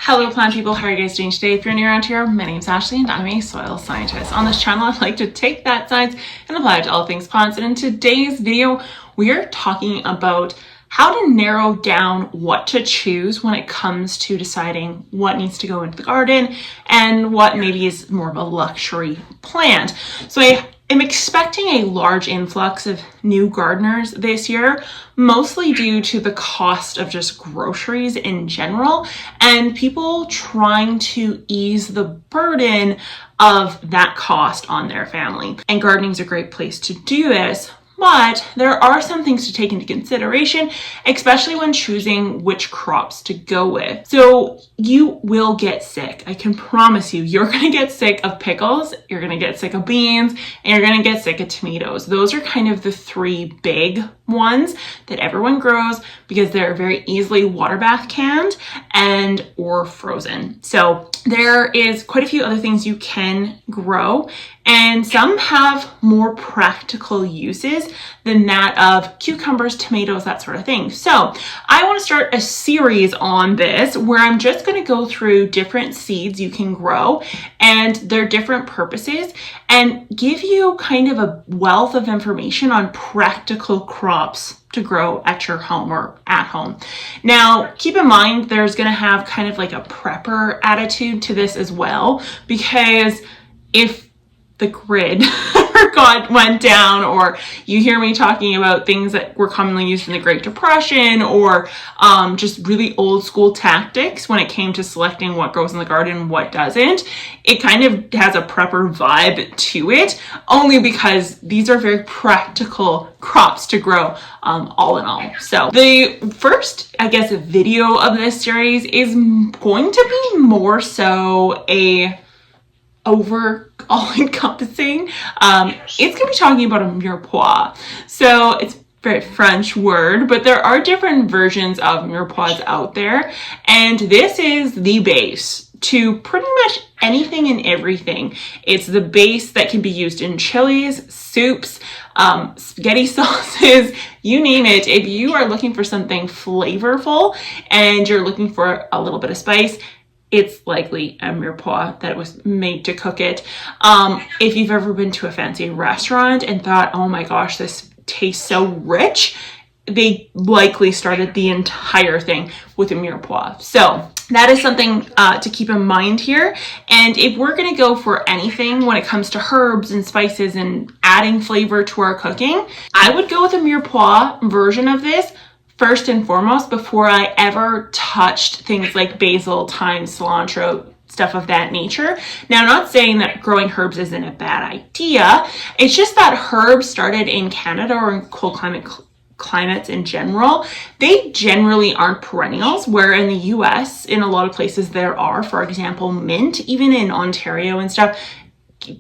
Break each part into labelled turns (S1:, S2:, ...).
S1: Hello plant people, how are you guys doing today? If you're new around here, my name's Ashley and I'm a soil scientist. On this channel, I'd like to take that science and apply it to all things plants. And in today's video, we're talking about how to narrow down what to choose when it comes to deciding what needs to go into the garden and what maybe is more of a luxury plant. So I'm expecting a large influx of new gardeners this year, mostly due to the cost of just groceries in general and people trying to ease the burden of that cost on their family. And gardening is a great place to do this. But there are some things to take into consideration, especially when choosing which crops to go with. So you will get sick. I can promise you, you're going to get sick of pickles, you're going to get sick of beans, and you're going to get sick of tomatoes. Those are kind of the three big ones that everyone grows because they're very easily water bath canned and or frozen. So there is quite a few other things you can grow, and some have more practical uses than that of cucumbers, tomatoes, that sort of thing. So I want to start a series on this where I'm just going to go through different seeds you can grow and their different purposes and give you kind of a wealth of information on practical crops to grow at your home or at home. Now, keep in mind, there's going to have kind of like a prepper attitude to this as well, because if the grid went down, or you hear me talking about things that were commonly used in the Great Depression, or just really old school tactics when it came to selecting what grows in the garden and what doesn't, it kind of has a prepper vibe to it, only because these are very practical crops to grow all in all. So the first, I guess, video of this series is going to be more so a all-encompassing. It's going to be talking about a Mirepoix. So it's a very French word, but there are different versions of Mirepoix out there. And this is the base to pretty much anything and everything. It's the base that can be used in chilies, soups, spaghetti sauces, you name it. If you are looking for something flavorful and you're looking for a little bit of spice, it's likely a Mirepoix that was made to cook it. If you've ever been to a fancy restaurant and thought, oh my gosh, this tastes so rich, they likely started the entire thing with a Mirepoix. So that is something to keep in mind here. And if we're going to go for anything when it comes to herbs and spices and adding flavor to our cooking, I would go with a Mirepoix version of this first and foremost before I ever touched things like basil, thyme, cilantro, stuff of that nature. Now, I'm not saying that growing herbs isn't a bad idea. It's just that herbs started in Canada or in cold climates in general, they generally aren't perennials, where in the US, in a lot of places there are. For example, mint, even in Ontario and stuff,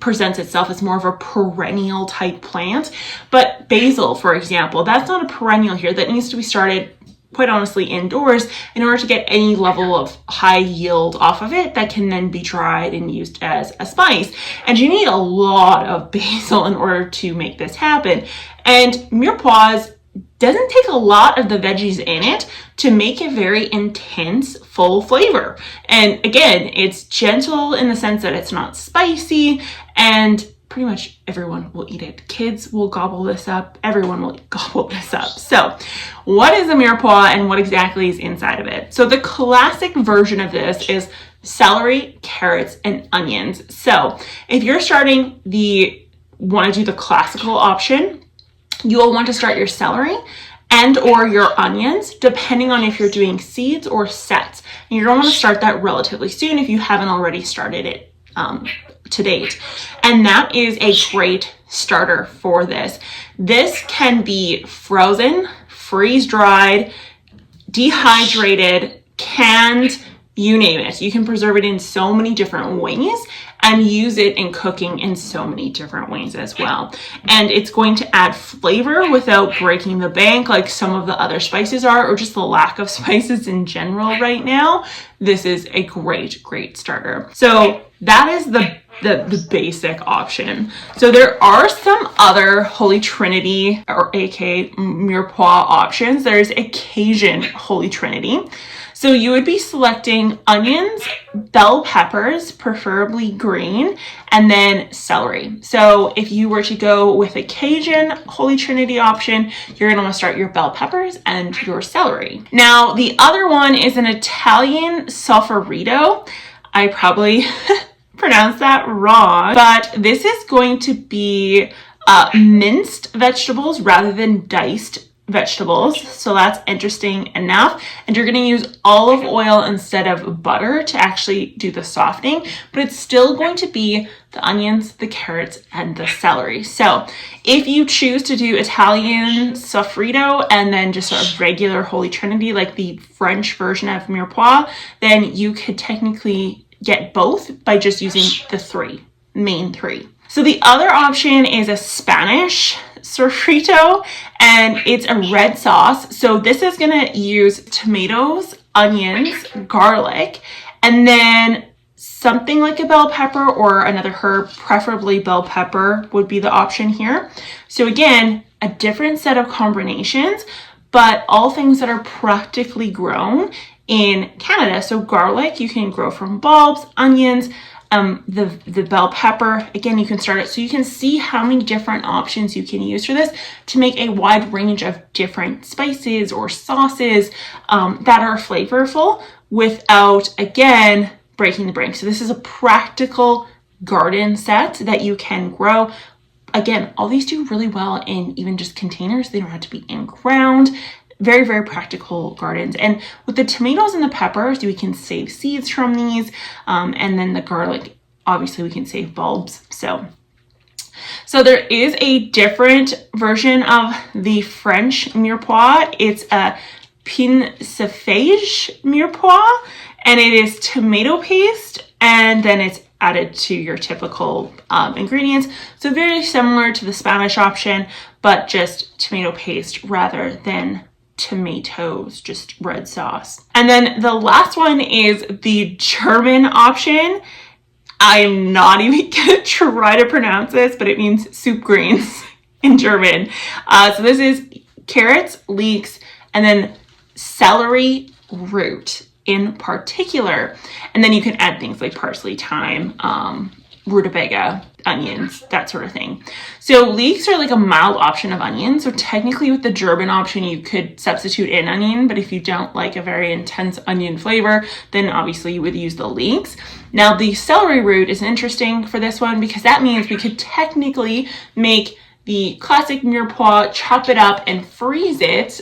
S1: presents itself as more of a perennial type plant. But basil, for example, that's not a perennial here. That needs to be started, quite honestly, indoors in order to get any level of high yield off of it that can then be dried and used as a spice. And you need a lot of basil in order to make this happen. And Mirepoix doesn't take a lot of the veggies in it to make a very intense, full flavor. And again, it's gentle in the sense that it's not spicy, and pretty much everyone will eat it. Kids will gobble this up. Everyone will gobble this up. So what is a Mirepoix and what exactly is inside of it? So the classic version of this is celery, carrots, and onions. So if you're want to do the classical option, you'll want to start your celery and or your onions, depending on if you're doing seeds or sets. And you're going to want to start that relatively soon if you haven't already started it to date. And that is a great starter for this. This can be frozen, freeze-dried, dehydrated, canned, you name it. You can preserve it in so many different ways and use it in cooking in so many different ways as well. And it's going to add flavor without breaking the bank like some of the other spices are, or just the lack of spices in general right now. This is a great, great starter. So that is the basic option. So there are some other Holy Trinity, or aka Mirepoix options. There's Cajun Holy Trinity. So you would be selecting onions, bell peppers, preferably green, and then celery. So if you were to go with a Cajun Holy Trinity option, you're gonna wanna start your bell peppers and your celery. Now, the other one is an Italian sofferito. I probably pronounced that wrong, but this is going to be minced vegetables rather than diced vegetables. So that's interesting enough. And you're going to use olive oil instead of butter to actually do the softening, but it's still going to be the onions, the carrots, and the celery. So if you choose to do Italian sofrito and then just a regular Holy Trinity, like the French version of Mirepoix, then you could technically get both by just using the main three. So the other option is a Spanish sofrito, and it's a red sauce. So this is gonna use tomatoes, onions, garlic, and then something like a bell pepper or another herb, preferably bell pepper would be the option here. So again, a different set of combinations, but all things that are practically grown in Canada. So garlic, you can grow from bulbs, onions, the bell pepper, again, you can start it. So you can see how many different options you can use for this to make a wide range of different spices or sauces that are flavorful without, again, breaking the bank. So this is a practical garden set that you can grow. Again, all these do really well in even just containers. They don't have to be in ground. Very, very practical gardens. And with the tomatoes and the peppers, we can save seeds from these. And then the garlic, obviously we can save bulbs. So there is a different version of the French Mirepoix. It's a pain sauvage Mirepoix, and it is tomato paste, and then it's added to your typical ingredients. So very similar to the Spanish option, but just tomato paste rather than tomatoes, just red sauce. And then the last one is the German option. I'm not even gonna try to pronounce this, but it means soup greens in German. So this is carrots, leeks, and then celery root in particular. And then you can add things like parsley, thyme, rutabaga, onions, that sort of thing. So leeks are like a mild option of onion. So technically with the German option, you could substitute in onion, but if you don't like a very intense onion flavor, then obviously you would use the leeks. Now the celery root is interesting for this one because that means we could technically make the classic Mirepoix, chop it up and freeze it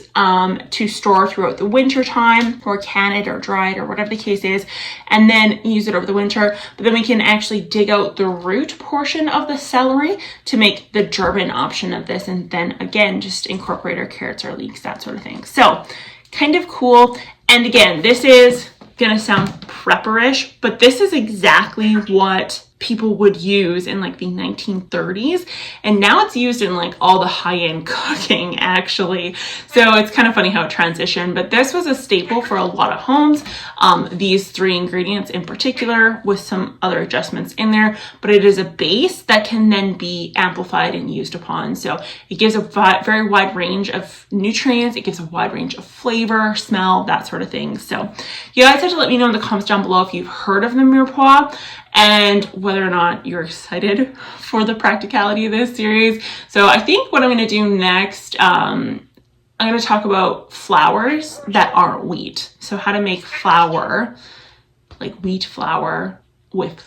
S1: to store throughout the winter time, or can it or dry it or whatever the case is, and then use it over the winter. But then we can actually dig out the root portion of the celery to make the German option of this, and then again just incorporate our carrots or leeks, that sort of thing. So kind of cool. And again, this is gonna sound prepperish, but this is exactly what people would use in like the 1930s, and now it's used in like all the high-end cooking actually. So it's kind of funny how it transitioned, but this was a staple for a lot of homes. These three ingredients in particular with some other adjustments in there, but it is a base that can then be amplified and used upon. So it gives a very wide range of nutrients, it gives a wide range of flavor, smell, that sort of thing. So you guys have to let me know in the comments down below if you've heard of the Mirepoix and whether or not you're excited for the practicality of this series. So I think what I'm going to do next, I'm going to talk about flours that aren't wheat. So how to make flour, like wheat flour, with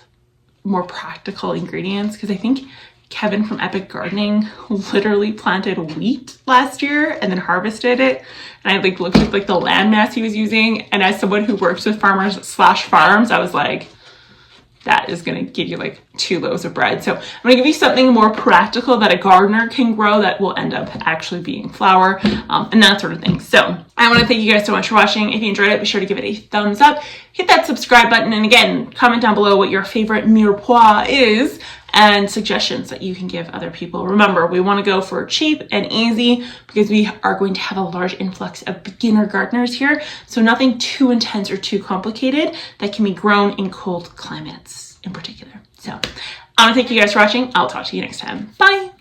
S1: more practical ingredients. Because I think Kevin from Epic Gardening literally planted wheat last year and then harvested it. And I like looked at like the land mass he was using. And as someone who works with farmers/farms, I was like, that is going to give you like 2 loaves of bread. So I'm going to give you something more practical that a gardener can grow that will end up actually being flour, and that sort of thing. So I want to thank you guys so much for watching. If you enjoyed it, be sure to give it a thumbs up, hit that subscribe button, and again, comment down below what your favorite Mirepoix is and suggestions that you can give other people. Remember, we want to go for cheap and easy because we are going to have a large influx of beginner gardeners here. So nothing too intense or too complicated that can be grown in cold climates in particular. So I want to thank you guys for watching. I'll talk to you next time. Bye.